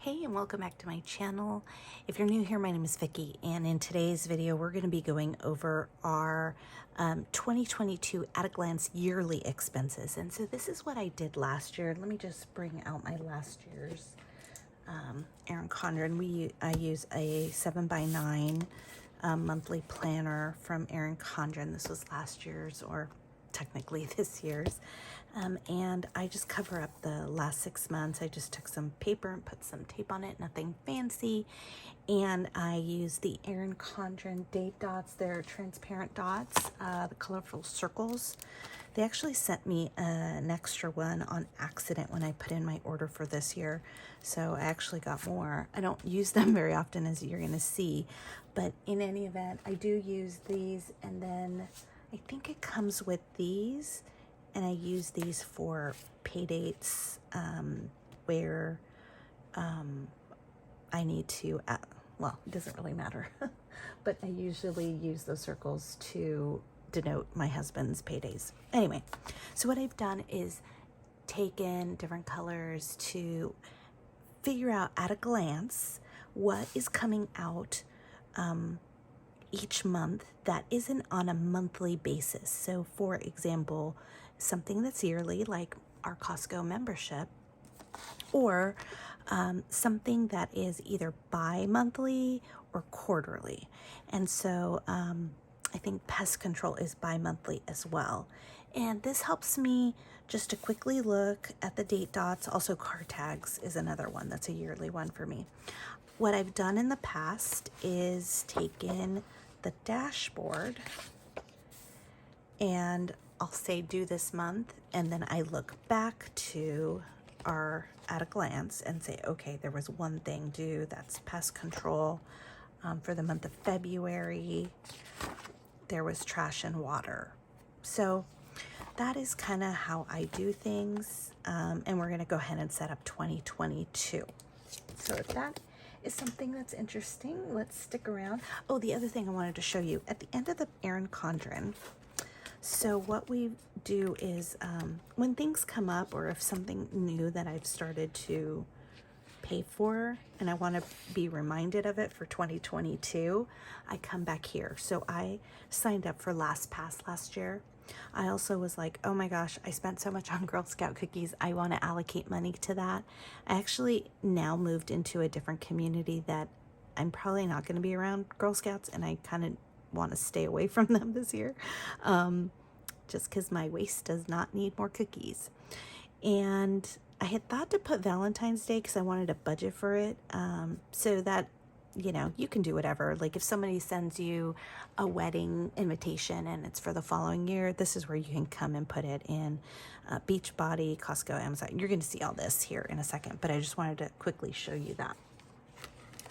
Hey, and welcome back to my channel. If you're new here, my name is Vicky, and in today's video we're going to be going over our 2022 at a glance yearly expenses. And so this is what I did last year. Let me just bring out my last year's Erin Condren. I use a 7x9 monthly planner from Erin Condren. This was last year's, or technically this year's. And I just cover up the last 6 months. I just took some paper and put some tape on it, nothing fancy. And I use the Erin Condren date dots. They're transparent dots, the colorful circles. They actually sent me an extra one on accident when I put in my order for this year. So I actually got more. I don't use them very often, as you're gonna see, but in any event, I do use these. And then I think it comes with these, and I use these for pay dates where I need to, well, it doesn't really matter, but I usually use those circles to denote my husband's paydays. Anyway, so what I've done is taken different colors to figure out at a glance what is coming out each month that isn't on a monthly basis. So for example, something that's yearly, like our Costco membership, or something that is either bi-monthly or quarterly. And so I think pest control is bi-monthly as well. And this helps me just to quickly look at the date dots. Also, car tags is another one that's a yearly one for me. What I've done in the past is taken the dashboard and I'll say do this month, and then I look back to our at a glance and say, okay, there was one thing due, that's pest control. For the month of February, there was trash and water. So that is kind of how I do things. And we're gonna go ahead and set up 2022. So if that is something that's interesting, let's stick around. Oh, the other thing I wanted to show you at the end of the Erin Condren. So what we do is when things come up, or if something new that I've started to pay for and I want to be reminded of it for 2022, I come back here. So I signed up for Lastpass last year. I also was like, oh my gosh, I spent so much on Girl Scout cookies. I want to allocate money to that. I actually now moved into a different community that I'm probably not going to be around Girl Scouts, and I kind of want to stay away from them this year, just because my waist does not need more cookies. And I had thought to put Valentine's Day because I wanted a budget for it, so that, you know, you can do whatever. Like if somebody sends you a wedding invitation and it's for the following year, this is where you can come and put it in Beachbody, Costco, Amazon. You're going to see all this here in a second, but I just wanted to quickly show you that.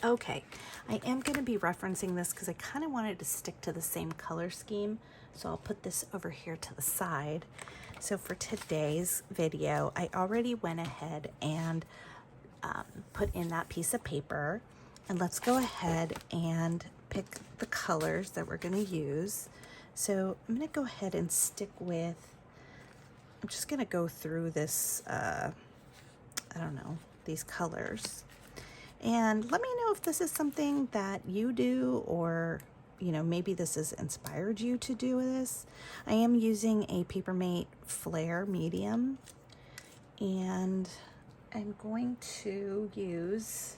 Okay, I am going to be referencing this because I kind of wanted to stick to the same color scheme. So I'll put this over here to the side. So for today's video, I already went ahead and put in that piece of paper. And let's go ahead and pick the colors that we're going to use. So I'm going to go ahead and stick with, I'm just going to go through this, I don't know, these colors. And let me know if this is something that you do, or, you know, maybe this has inspired you to do this. I am using a Papermate Flare medium, and I'm going to use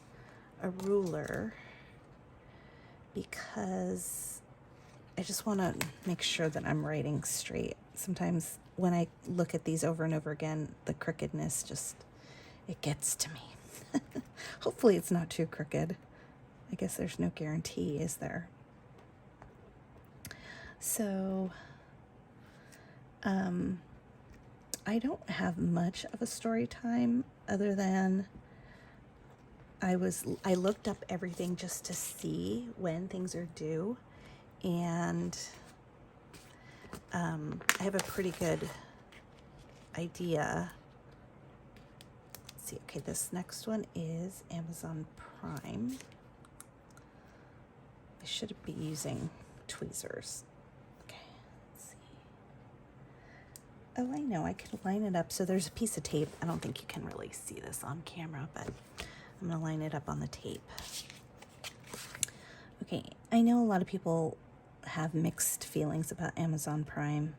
a ruler because I just want to make sure that I'm writing straight. Sometimes when I look at these over and over again, the crookedness just, it gets to me. Hopefully it's not too crooked. I guess there's no guarantee, is there? So I don't have much of a story time other than I looked up everything just to see when things are due, and I have a pretty good idea. Let's see. Okay, this next one is Amazon Prime. I should be using tweezers. Okay, let's see. Oh, I know, I can line it up. So there's a piece of tape. I don't think you can really see this on camera, but I'm gonna line it up on the tape. Okay, I know a lot of people have mixed feelings about Amazon Prime.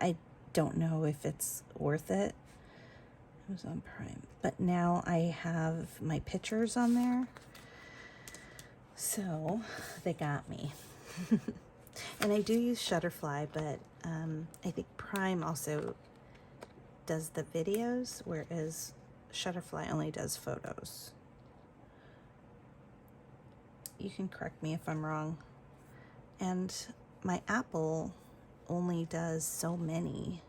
I don't know if it's worth it. Amazon Prime. But now I have my pictures on there. So they got me. And I do use Shutterfly, but I think Prime also does the videos, whereas Shutterfly only does photos. You can correct me if I'm wrong. And my Apple only does so many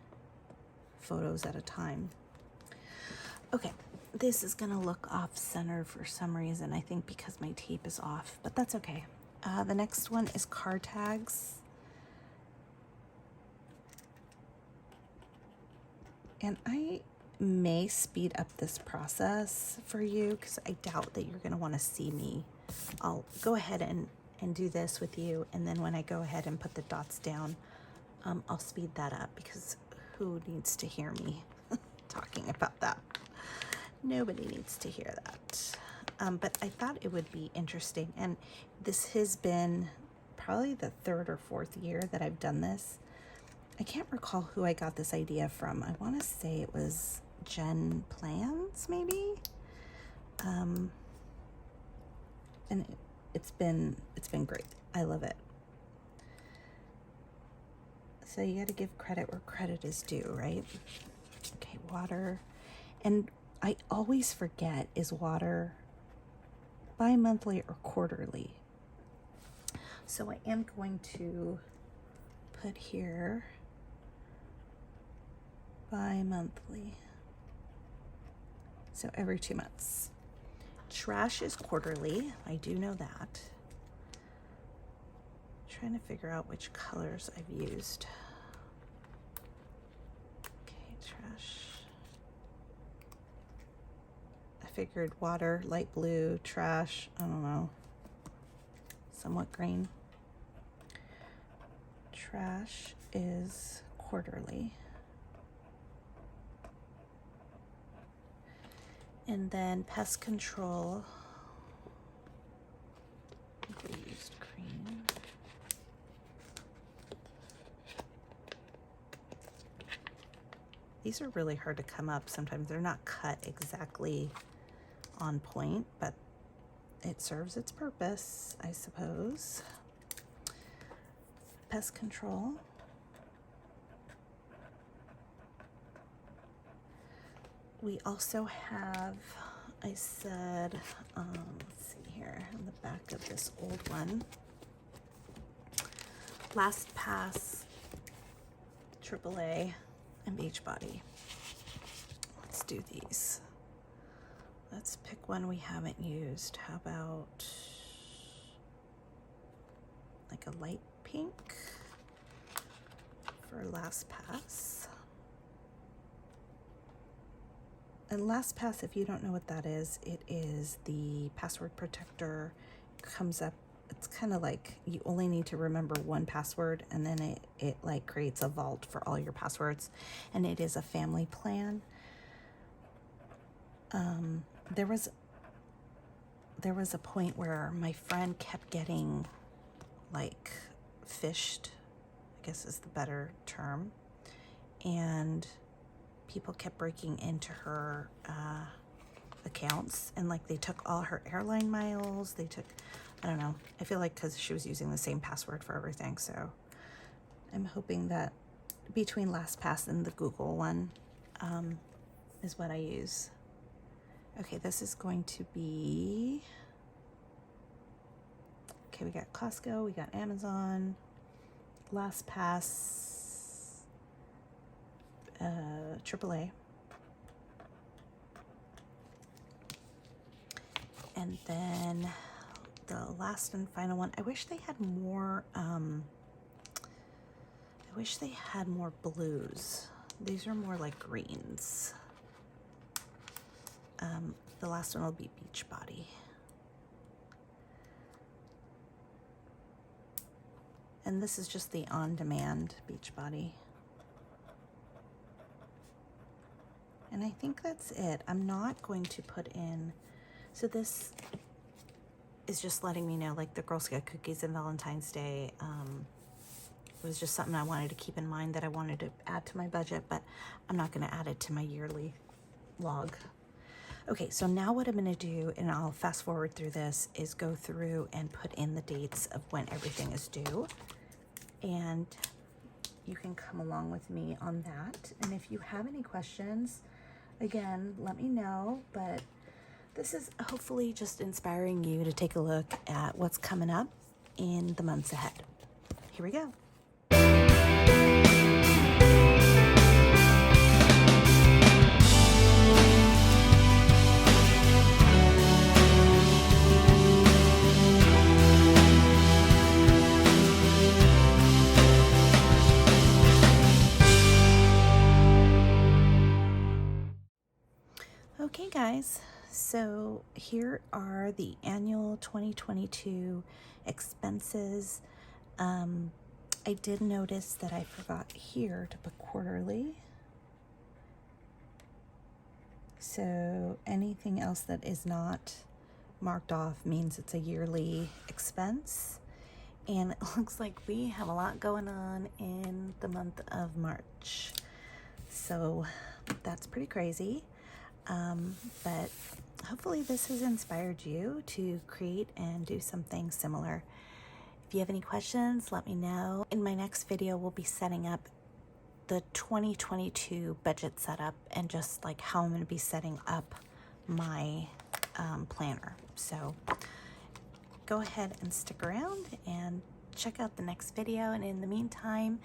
photos at a time. Okay, this is gonna look off center for some reason, I think because my tape is off, but that's okay. The next one is car tags. And I may speed up this process for you because I doubt that you're gonna wanna see me. I'll go ahead and do this with you, and then when I go ahead and put the dots down, I'll speed that up because who needs to hear me talking about that? Nobody needs to hear that. But I thought it would be interesting, and this has been probably the 3rd or 4th year that I've done this. I can't recall who I got this idea from. I want to say it was Jen Plans, maybe. And it's been great. I love it. So you got to give credit where credit is due, right? Okay, water. And I always forget, is water bi-monthly or quarterly? So I am going to put here bi-monthly. So every 2 months. Trash is quarterly. I do know that. Trying to figure out which colors I've used. Okay, trash. I figured water, light blue, trash, I don't know, somewhat green. Trash is quarterly. And then pest control, we used green. These are really hard to come up sometimes. They're not cut exactly on point, but it serves its purpose, I suppose. Pest control. We also have, I said, let's see here, on the back of this old one, Lastpass, AAA, and Beachbody. Let's do these. Let's pick one we haven't used. How about like a light pink for Lastpass? And Lastpass, if you don't know what that is, it is the password protector. Comes up, it's kind of like you only need to remember one password, and then it like creates a vault for all your passwords. And it is a family plan. There was a point where my friend kept getting like phished, I guess is the better term, and people kept breaking into her accounts, and like they took all her airline miles. They took, I don't know, I feel like because she was using the same password for everything. So I'm hoping that between LastPass and the Google one is what I use. Okay, this is going to be, okay, we got Costco, we got Amazon, LastPass, AAA. And then the last and final one, I wish they had more, blues. These are more like greens. The last one will be Beachbody. And this is just the on-demand Beachbody. And I think that's it. I'm not going to put in So this is just letting me know, like the Girl Scout cookies and Valentine's Day, it was just something I wanted to keep in mind that I wanted to add to my budget, but I'm not going to add it to my yearly log. Okay, so now what I'm going to do, and I'll fast forward through this, is go through and put in the dates of when everything is due. And you can come along with me on that. And if you have any questions, again, let me know. But this is hopefully just inspiring you to take a look at what's coming up in the months ahead. Here we go. Okay guys, so here are the annual 2022 expenses. I did notice that I forgot here to put quarterly. So anything else that is not marked off means it's a yearly expense. And it looks like we have a lot going on in the month of March. So that's pretty crazy. But hopefully this has inspired you to create and do something similar. If you have any questions, let me know. In my next video, we'll be setting up the 2022 budget setup and just like how I'm going to be setting up my planner. So go ahead and stick around and check out the next video. And in the meantime,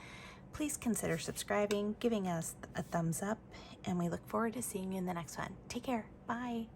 please consider subscribing, giving us a thumbs up, and we look forward to seeing you in the next one. Take care. Bye.